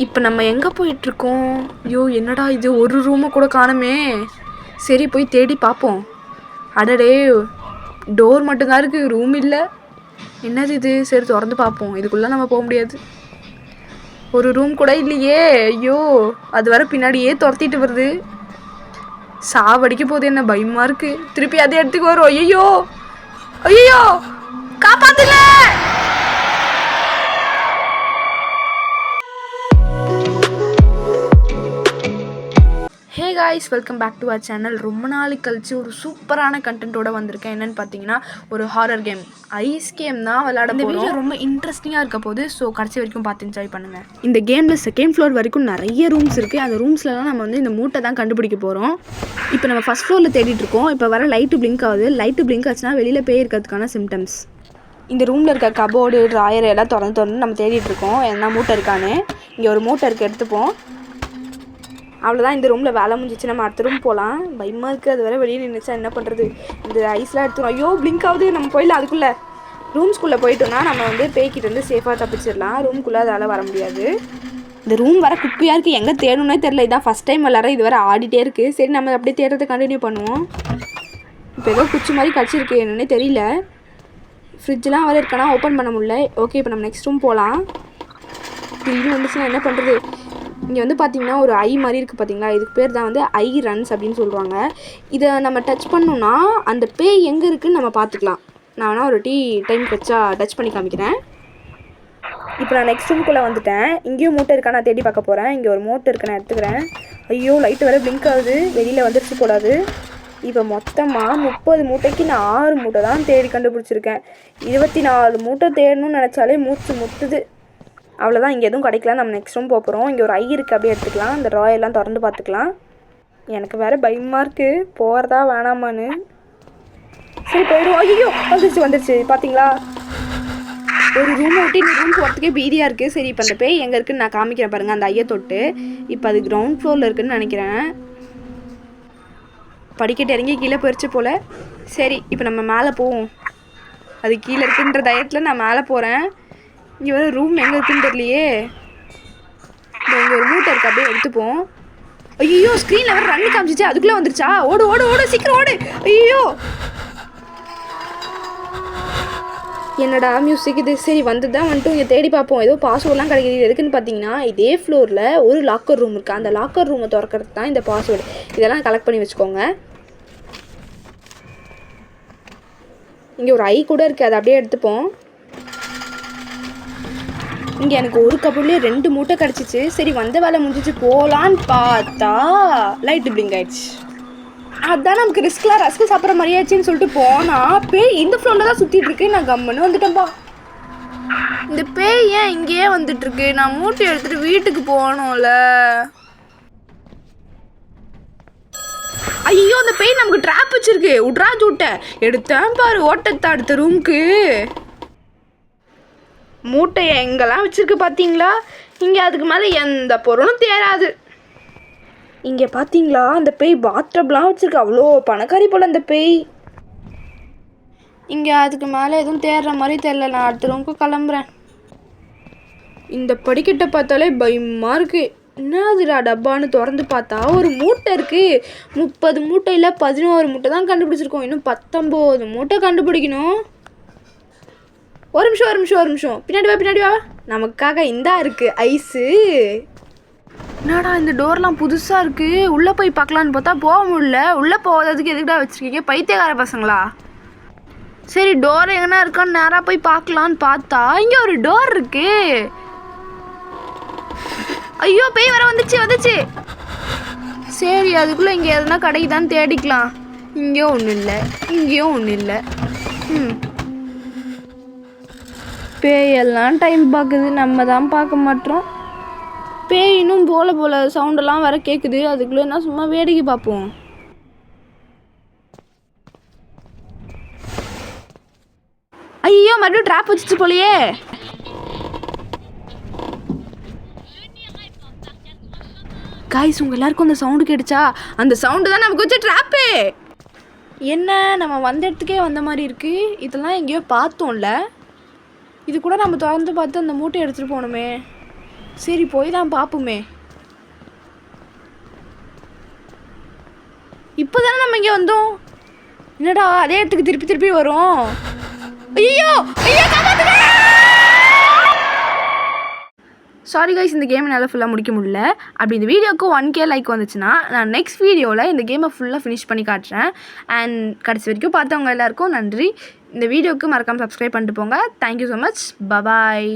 இப்போ நம்ம எங்கே போயிட்டுருக்கோம்? ஐயோ என்னடா இது, ஒரு ரூமை கூட காணுமே. சரி போய் தேடி பார்ப்போம். அடடே, டோர் மட்டும்தான் இருக்குது, ரூம் இல்லை. என்னது இது? சரி திறந்து பார்ப்போம். இதுக்குள்ளே நம்ம போக முடியாது. ஒரு ரூம் கூட இல்லையே. ஐயோ, அது வர பின்னாடியே துரத்திட்டு வருது. சாவடிக்க போகுது, என்ன பயமாக இருக்குது. திருப்பி அதே இடத்துக்கு வரும். ஐயோ ஐயோ, காப்பாத்துங்க. Hey guys, welcome back to our channel. ரொம்ப நாளைக்கு கழிச்சு ஒரு சூப்பரான கண்டென்ட்டோட வந்திருக்கேன். என்னென்னு பார்த்தீங்கன்னா, ஒரு ஹாரர் கேம், ஐஸ் கேம் தான் விளையாட போகிறோம். இந்த வீடியோ ரொம்ப இன்ட்ரெஸ்டிங்காக இருக்க போது, ஸோ கடைசி வரைக்கும் பார்த்து என்ஜாய் பண்ணுங்கள். இந்த கேமில் செகண்ட் ஃப்ளோர் வரைக்கும் நிறைய ரூம்ஸ் இருக்குது. அந்த ரூம்ஸ்லாம் நம்ம வந்து இந்த மூட்டை தான் கண்டுபிடிக்க போகிறோம். இப்போ நம்ம ஃபஸ்ட் ஃப்ளோரில் தேடிட்டு இருக்கோம். இப்போ வர லைட்டு பிளிங்க் ஆகுது. லைட்டு பிளிங்க் ஆச்சுன்னா வெளியில் பேய் இருக்கிறதுக்கான சிம்டம்ஸ். இந்த ரூமில் இருக்க கபோர்டு, ட்ராயர் எல்லாம் திறந்து நம்ம தேடிட்டு இருக்கோம். என்ன மூட்டை இருக்கான்னு. இங்கே ஒரு மூட்டை இருக்குது, எடுத்துப்போம். அவ்வளோதான், இந்த ரூமில் வேலை முடிஞ்சிச்சு. நம்ம அடுத்த ரூம் போகலாம். பயமாக இருக்குது, அது வேறு வெளியே நின்றுச்சா என்ன பண்ணுறது. இந்த ஐஸ்லாம் எடுத்துரும். ஐயோ பிளிங்க் ஆகுது. நம்ம போயிடலாம். அதுக்குள்ளே ரூம்ஸ்குள்ளே போயிட்டோம்னா நம்ம வந்து பேய்கிட்ட வந்து சேஃபாக தப்பிச்சிடலாம். ரூம்குள்ளே அதால் வர முடியாது. இந்த ரூம் வர குப்பியாக இருக்குது, எங்கே தேடணுன்னே தெரில. இதான் ஃபஸ்ட் டைம் விளாட்ற. இது வேறு ஆடிட்டே இருக்குது. சரி நம்ம அப்படியே தேடுறதை கண்டினியூ பண்ணுவோம். இப்போ ஏதோ குச்சி மாதிரி கடிச்சிருக்கு, என்னன்னே தெரியல. ஃப்ரிட்ஜெலாம் வேறு இருக்கானா, ஓப்பன் பண்ண முடியல. ஓகே, இப்போ நம்ம நெக்ஸ்ட் ரூம் போகலாம். திடீர்னு வந்துச்சுன்னா என்ன பண்ணுறது. இங்கே வந்து பார்த்திங்கன்னா ஒரு ஐ மாதிரி இருக்குது பார்த்தீங்களா, இதுக்கு பேர் தான் வந்து ஐ ரன்ஸ் அப்படின்னு சொல்லுவாங்க. இதை நம்ம டச் பண்ணோன்னா அந்த பேய் எங்கே இருக்குதுன்னு நம்ம பார்த்துக்கலாம். நான் வேணால் ஒரு டைம் வச்சா டச் பண்ணி காமிக்கிறேன். இப்போ நான் நெக்ஸ்ட் ரூம்குள்ளே வந்துட்டேன். இங்கேயும் மூட்டை இருக்கா, நான் தேடி பார்க்க போகிறேன். இங்கே ஒரு மூட்டை இருக்குது, நான் எடுத்துக்கிறேன். ஐயோ லைட்டு வேறு பிளிங்க் ஆகுது, வெளியில் வந்துருச்சு போடாது. இப்போ மொத்தமாக 30 மூட்டைக்கு நான் 6 மூட்டை தான் தேடி கண்டுபிடிச்சிருக்கேன். 24 மூட்டை தேடணும்னு நினச்சாலே மூச்சு முட்டுது. அவ்வளோதான், இங்கே எதுவும் கிடைக்கல. நம்ம நெக்ஸ்ட் ரூம் போகிறோம். இங்கே ஒரு ஐ இருக்குது, அப்படியே எடுத்துக்கலாம். இந்த ட்ராயெல்லாம் திறந்து பார்த்துக்கலாம். எனக்கு வேறு பயமாக இருக்குது, போகிறதா வேணாமான்னு. சரி போயிடுவோம். ஐயோ வந்துருச்சு பார்த்தீங்களா. ஒரு ரூமை விட்டு இந்த ரூம் போகிறதுக்கே பீதியாக இருக்குது. சரி இப்போ அந்த பேய் எங்கே இருக்குதுன்னு நான் காமிக்கிறேன் பாருங்கள், அந்த ஐயை தொட்டு. இப்போ அது கிரவுண்ட் ஃப்ளோரில் இருக்குதுன்னு நினைக்கிறேன். படிக்கட்டு இறங்கி கீழே போயிடுச்சு போல். சரி இப்போ நம்ம மேலே போவோம். அது கீழே இருக்குன்ற தைரியத்தில் நான் மேலே போகிறேன். இங்கே வேறு ரூம் எங்கே இருக்குன்னு தெரியலையே. இங்கே ஒரு மூட்டை இருக்குது, அப்படியே எடுத்துப்போம். ஐயோ ஸ்க்ரீனில் வேறு ரன் காமிச்சிச்சு, அதுக்குள்ளே வந்துருச்சா. ஓடு ஓடு ஓடு, சீக்கிரம் ஓடு. ஐயோ என்னடா மியூசிக் இது. சரி வந்து தான் வந்துட்டு இங்கே தேடி பார்ப்போம். ஏதோ பாஸ்வேர்டெலாம் கிடைக்கிது. எதுக்குன்னு பார்த்தீங்கன்னா, இதே ஃப்ளோரில் ஒரு லாக்கர் ரூம் இருக்குது. அந்த லாக்கர் ரூமை திறக்கிறது தான் இந்த பாஸ்வேர்டு. இதெல்லாம் கலெக்ட் பண்ணி வச்சுக்கோங்க. இங்கே ஒரு ஐ கூட இருக்குது, அதை அப்படியே எடுத்துப்போம். இங்கே எனக்கு ஒரு கபோர்ட்லேயே 2 மூட்டை கிடச்சிச்சு. சரி வந்த வேலை முடிஞ்சிச்சு, போகலான்னு பார்த்தா லைட்டு பிளிங்க் ஆயிடுச்சு. அதுதான் நமக்கு ரஸ்க்கு சாப்பிட்ற மாதிரியாச்சுன்னு சொல்லிட்டு போனால் பேய் இந்த ஃப்ளோரில் தான் சுற்றிட்டு இருக்கு. நான் கம்முன்னு வந்துட்டேன்ப்பா. இந்த பேய் ஏன் இங்கேயே வந்துட்டுருக்கு? நான் மூட்டை எடுத்துகிட்டு வீட்டுக்கு போகணும்ல. ஐயோ அந்த பேய் நமக்கு ட்ராப் வச்சிருக்கு. உட்ராஜ் விட்ட எடுத்தேன் பாரு, ஓட்டத்தை அடுத்த ரூமுக்கு. மூட்டையை எங்கெல்லாம் வச்சுருக்கு பார்த்தீங்களா. இங்கே அதுக்கு மேலே எந்த பொருளும் தேராது. இங்கே பார்த்தீங்களா, அந்த பேய் பாத்டப்லாம் வச்சுருக்கு. அவ்வளோ பணக்காரி போல் அந்த பேய். இங்கே அதுக்கு மேலே எதுவும் தேடுற மாதிரி தெரியல. நான் அடுத்த ரூமுக்கு கிளம்புறேன். இந்த படிக்கட்டை பார்த்தாலே பயமாக இருக்குது. என்னதுடா டப்பான்னு திறந்து பார்த்தா ஒரு மூட்டை இருக்குது. 30 மூட்டையில் 11 மூட்டை தான் கண்டுபிடிச்சிருக்கோம். இன்னும் 19 மூட்டை கண்டுபிடிக்கணும். ஒரு நிமிஷம் பின்னாடி வா. நமக்காக இந்தா இருக்குது ஐஸு. என்னடா இந்த டோர்லாம் புதுசாக இருக்குது. உள்ளே போய் பார்க்கலான்னு பார்த்தா போக முடியல. உள்ளே போகாததுக்கு எதுக்குடா வச்சுருக்கீங்க, பைத்தியக்கார பசங்களா. சரி டோர் எங்கன்னா இருக்கான்னு நேராக போய் பார்க்கலான்னு பார்த்தா இங்கே ஒரு டோர் இருக்கு. ஐயோ பேய் வர வந்துச்சு. சரி அதுக்குள்ளே இங்கே எதுனா கிடைக்குதான்னு தேடிக்கலாம். இங்கேயும் ஒன்றும் இல்லை. பேயெல்லாம் டைம் பார்க்குது, நம்ம தான் பார்க்க மாட்டோம். பேய் இன்னும் போல சவுண்டெல்லாம் வேற கேட்குது. அதுக்குள்ளே என்ன சும்மா வேடிக்கை பார்ப்போம். ஐயோ மறுபடியும் ட்ராப் வச்சுச்சு போலையே. காய்ஸ் உங்கள் எல்லாருக்கும் அந்த சவுண்டு கேட்டுச்சா? அந்த சவுண்டு தான் நமக்கு வச்ச ட்ராப்பு. என்ன நம்ம வந்த இடத்துக்கே வந்த மாதிரி இருக்குது. இதெல்லாம் எங்கேயோ பார்த்தோம்ல. இது கூட நம்ம திறந்து பார்த்து அந்த மூட்டை எடுத்துகிட்டு போகணுமே. சரி போய் தான் பார்ப்போமே. இப்போ தானே நம்ம இங்கே வந்தோம். என்னடா அதே இடத்துக்கு திருப்பி திருப்பி வரும். ஐயோ ஐயோ காப்பாத்துங்க. சாரி கைஸ், இந்த கேம் என்னால் ஃபுல்லாக முடிக்க முடியல. அப்படி இந்த வீடியோக்கு 1K லைக் வந்துச்சுன்னா நான் நெக்ஸ்ட் வீடியோவில் இந்த கேமை ஃபுல்லாக ஃபினிஷ் பண்ணி காட்டுறேன். அண்ட் கடைசி வரைக்கும் பார்த்தவங்க எல்லாருக்கும் நன்றி. இந்த வீடியோவுக்கு மறக்காமல் சப்ஸ்கிரைப் பண்ணிட்டு போங்க. Thank you so much. பபாய்.